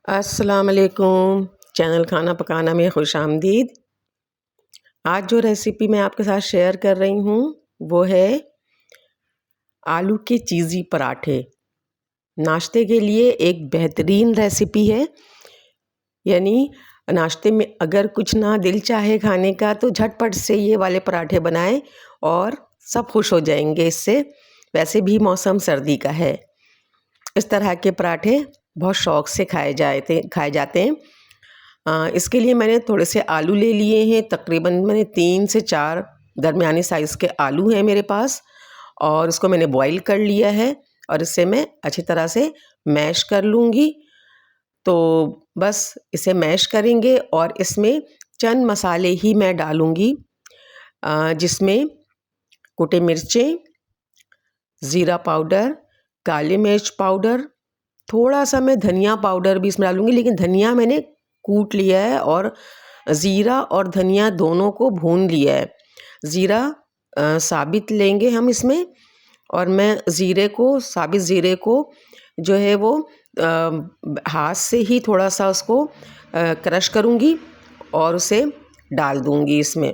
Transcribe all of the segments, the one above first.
अस्सलाम वालेकुम। चैनल खाना पकाना में खुशामदीद। आज जो रेसिपी मैं आपके साथ शेयर कर रही हूँ वो है आलू के चीज़ी पराठे। नाश्ते के लिए एक बेहतरीन रेसिपी है। यानी नाश्ते में अगर कुछ ना दिल चाहे खाने का तो झटपट से ये वाले पराठे बनाएं और सब खुश हो जाएंगे इससे। वैसे भी मौसम सर्दी का है। इस तरह के पराठे बहुत शौक़ से खाए जाते हैं। इसके लिए मैंने थोड़े से आलू ले लिए हैं। तकरीबन मैंने 3 से 4 दरमियाने साइज़ के आलू हैं मेरे पास, और इसको मैंने बॉईल कर लिया है और इसे मैं अच्छी तरह से मैश कर लूँगी। तो बस इसे मैश करेंगे और इसमें चंद मसाले ही मैं डालूँगी, जिसमें कुटे मिर्चें, ज़ीरा पाउडर, काली मिर्च पाउडर, थोड़ा सा मैं धनिया पाउडर भी इसमें डालूँगी, लेकिन धनिया मैंने कूट लिया है और ज़ीरा और धनिया दोनों को भून लिया है। ज़ीरा साबित लेंगे हम इसमें, और मैं साबित ज़ीरे को जो है वो हाथ से ही थोड़ा सा उसको क्रश करूँगी और उसे डाल दूँगी इसमें,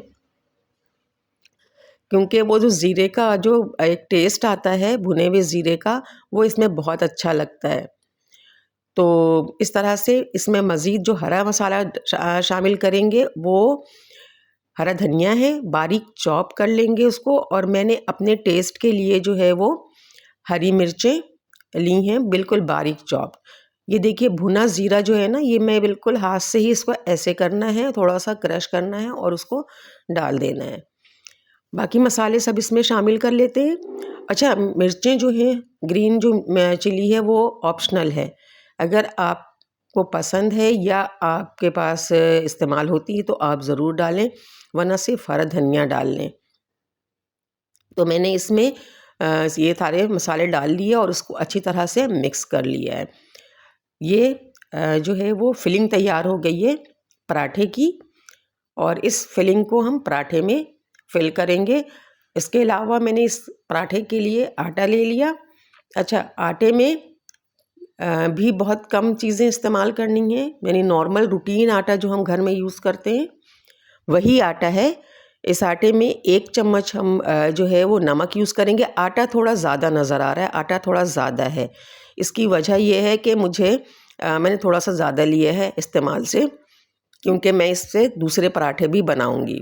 क्योंकि वो जो ज़ीरे का जो एक टेस्ट आता है भुने हुए ज़ीरे का, वो इसमें बहुत अच्छा लगता है। तो इस तरह से इसमें मज़ीद जो हरा मसाला शामिल करेंगे वो हरा धनिया है, बारीक चॉप कर लेंगे उसको, और मैंने अपने टेस्ट के लिए जो है वो हरी मिर्चें ली हैं बिल्कुल बारीक चॉप। ये देखिए भुना ज़ीरा जो है ना, ये मैं बिल्कुल हाथ से ही इसको ऐसे करना है, थोड़ा सा क्रश करना है और उसको डाल देना है। बाकी मसाले सब इसमें शामिल कर लेते हैं। अच्छा, मिर्चें जो हैं, ग्रीन जो चिली है वो ऑप्शनल है। अगर आपको पसंद है या आपके पास इस्तेमाल होती है तो आप ज़रूर डालें, वरना सिर्फ हरा धनिया डाल लें। तो मैंने इसमें ये सारे मसाले डाल लिए और उसको अच्छी तरह से मिक्स कर लिया है। ये जो है वो फिलिंग तैयार हो गई है पराठे की, और इस फिलिंग को हम पराठे में फिल करेंगे। इसके अलावा मैंने इस पराठे के लिए आटा ले लिया। अच्छा, आटे में भी बहुत कम चीज़ें इस्तेमाल करनी है, यानी नॉर्मल रूटीन आटा जो हम घर में यूज़ करते हैं वही आटा है। इस आटे में 1 चम्मच हम जो है वो नमक यूज़ करेंगे। आटा थोड़ा ज़्यादा नज़र आ रहा है, आटा थोड़ा ज़्यादा है। इसकी वजह यह है कि मैंने थोड़ा सा ज़्यादा लिया है इस्तेमाल से, क्योंकि मैं इससे दूसरे पराठे भी बनाऊँगी।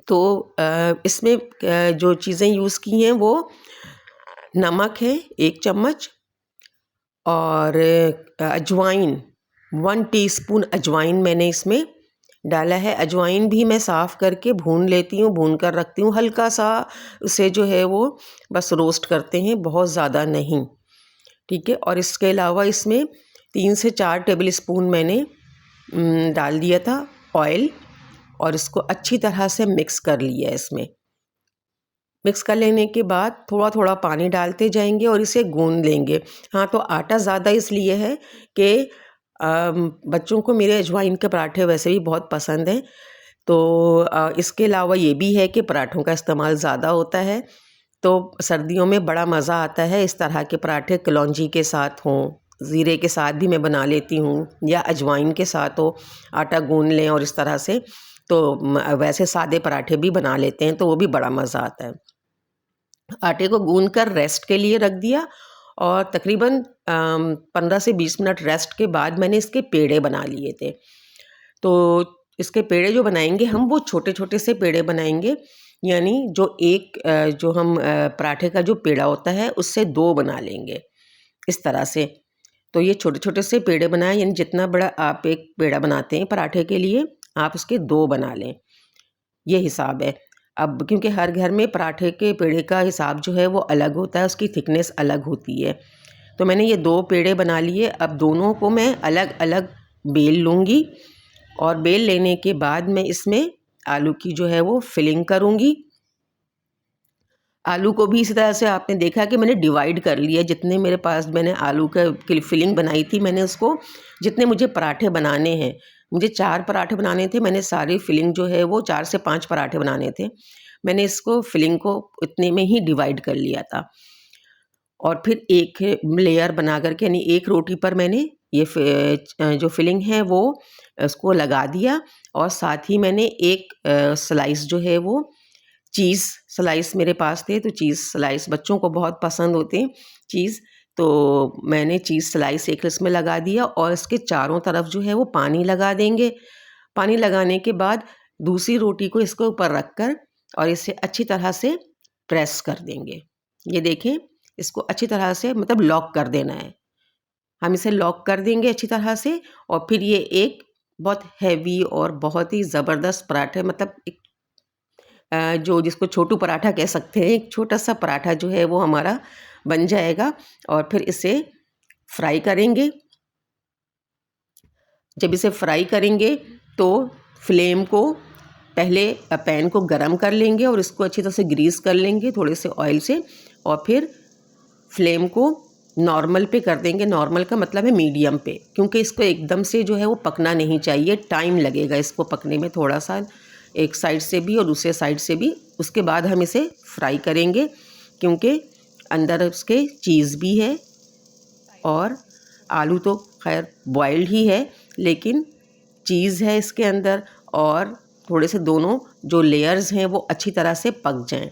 तो इसमें जो चीज़ें यूज़ की हैं वो नमक है 1 चम्मच, और अजवाइन 1 टीस्पून अजवाइन मैंने इसमें डाला है। अजवाइन भी मैं साफ़ करके भून लेती हूँ, भून कर रखती हूँ। हल्का सा उसे जो है वो बस रोस्ट करते हैं, बहुत ज़्यादा नहीं, ठीक है। और इसके अलावा इसमें 3 से 4 टेबल स्पून मैंने डाल दिया था ऑयल, और इसको अच्छी तरह से मिक्स कर लिया है। इसमें मिक्स कर लेने के बाद थोड़ा थोड़ा पानी डालते जाएंगे और इसे गूंद लेंगे। हाँ, तो आटा ज़्यादा इसलिए है कि बच्चों को मेरे अजवाइन के पराठे वैसे भी बहुत पसंद हैं। तो इसके अलावा ये भी है कि पराठों का इस्तेमाल ज़्यादा होता है, तो सर्दियों में बड़ा मज़ा आता है इस तरह के पराठे कलौंजी के साथ हों, ज़ीरे के साथ भी मैं बना लेती हूँ, या अजवाइन के साथ हो, आटा गूंद लें और इस तरह से। तो वैसे सादे पराठे भी बना लेते हैं, तो वो भी बड़ा मज़ा आता है। आटे को गूंद कर रेस्ट के लिए रख दिया, और तकरीबन 15 से 20 मिनट रेस्ट के बाद मैंने इसके पेड़े बना लिए थे। तो इसके पेड़े जो बनाएंगे हम, वो छोटे छोटे से पेड़े बनाएंगे, यानी जो हम पराठे का जो पेड़ा होता है उससे 2 बना लेंगे इस तरह से। तो ये छोटे छोटे से पेड़े बनाएं, यानी जितना बड़ा आप एक पेड़ा बनाते हैं पराठे के लिए, आप उसके 2 बना लें, ये हिसाब है। अब क्योंकि हर घर में पराठे के पेड़े का हिसाब जो है वो अलग होता है, उसकी थिकनेस अलग होती है। तो मैंने ये 2 पेड़े बना लिए। अब दोनों को मैं अलग अलग बेल लूँगी, और बेल लेने के बाद मैं इसमें आलू की जो है वो फिलिंग करूँगी। आलू को भी इसी तरह से आपने देखा कि मैंने डिवाइड कर लिया। जितने मेरे पास मैंने आलू की फिलिंग बनाई थी, मैंने उसको, जितने मुझे पराठे बनाने हैं, मुझे 4 पराठे बनाने थे, मैंने सारी फिलिंग जो है वो 4 से 5 पराठे बनाने थे, मैंने इसको फिलिंग को इतने में ही डिवाइड कर लिया था। और फिर एक लेयर बना करके, यानी एक रोटी पर मैंने ये जो फिलिंग है वो उसको लगा दिया। और साथ ही मैंने एक स्लाइस जो है वो चीज़ स्लाइस मेरे पास थे, तो चीज़ स्लाइस बच्चों को बहुत पसंद होते हैं चीज़, तो मैंने चीज़ स्लाइस एक इसमें लगा दिया। और इसके चारों तरफ जो है वो पानी लगा देंगे। पानी लगाने के बाद दूसरी रोटी को इसके ऊपर रख कर और इसे अच्छी तरह से प्रेस कर देंगे। ये देखें, इसको अच्छी तरह से मतलब लॉक कर देना है। हम इसे लॉक कर देंगे अच्छी तरह से, और फिर ये एक बहुत हैवी और बहुत ही ज़बरदस्त पराठे, मतलब एक जो जिसको छोटू पराठा कह सकते हैं, एक छोटा सा पराठा जो है वो हमारा बन जाएगा। और फिर इसे फ्राई करेंगे। जब इसे फ्राई करेंगे तो फ्लेम को पहले पैन को गरम कर लेंगे और इसको अच्छी तरह से ग्रीस कर लेंगे थोड़े से ऑयल से, और फिर फ्लेम को नॉर्मल पे कर देंगे। नॉर्मल का मतलब है मीडियम पे, क्योंकि इसको एकदम से जो है वो पकना नहीं चाहिए, टाइम लगेगा इसको पकने में थोड़ा सा, एक साइड से भी और दूसरे साइड से भी। उसके बाद हम इसे फ्राई करेंगे, क्योंकि अंदर उसके चीज़ भी है और आलू तो खैर बॉइल्ड ही है, लेकिन चीज़ है इसके अंदर, और थोड़े से दोनों जो लेयर्स हैं वो अच्छी तरह से पक जाएं।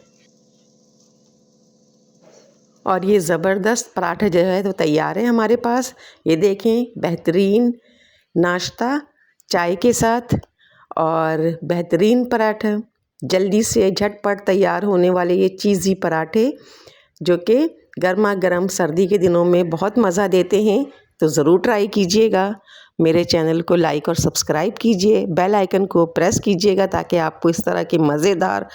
और ये ज़बरदस्त पराठे जो है तो तैयार है हमारे पास। ये देखें, बेहतरीन नाश्ता चाय के साथ और बेहतरीन पराठा, जल्दी से झटपट तैयार होने वाले ये चीज़ी पराठे जो कि गर्मा गर्म सर्दी के दिनों में बहुत मज़ा देते हैं। तो ज़रूर ट्राई कीजिएगा। मेरे चैनल को लाइक और सब्सक्राइब कीजिए, बेल आइकन को प्रेस कीजिएगा ताकि आपको इस तरह की मज़ेदार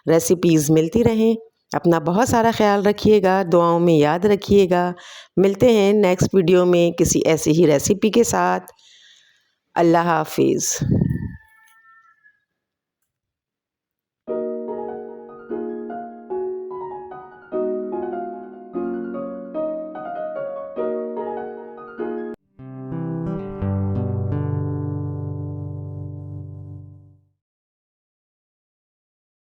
रेसिपीज़ मिलती रहें। अपना बहुत सारा ख्याल रखिएगा, दुआओं में याद रखिएगा। मिलते हैं नेक्स्ट वीडियो में किसी ऐसी ही रेसिपी के साथ। अल्लाह हाफिज़।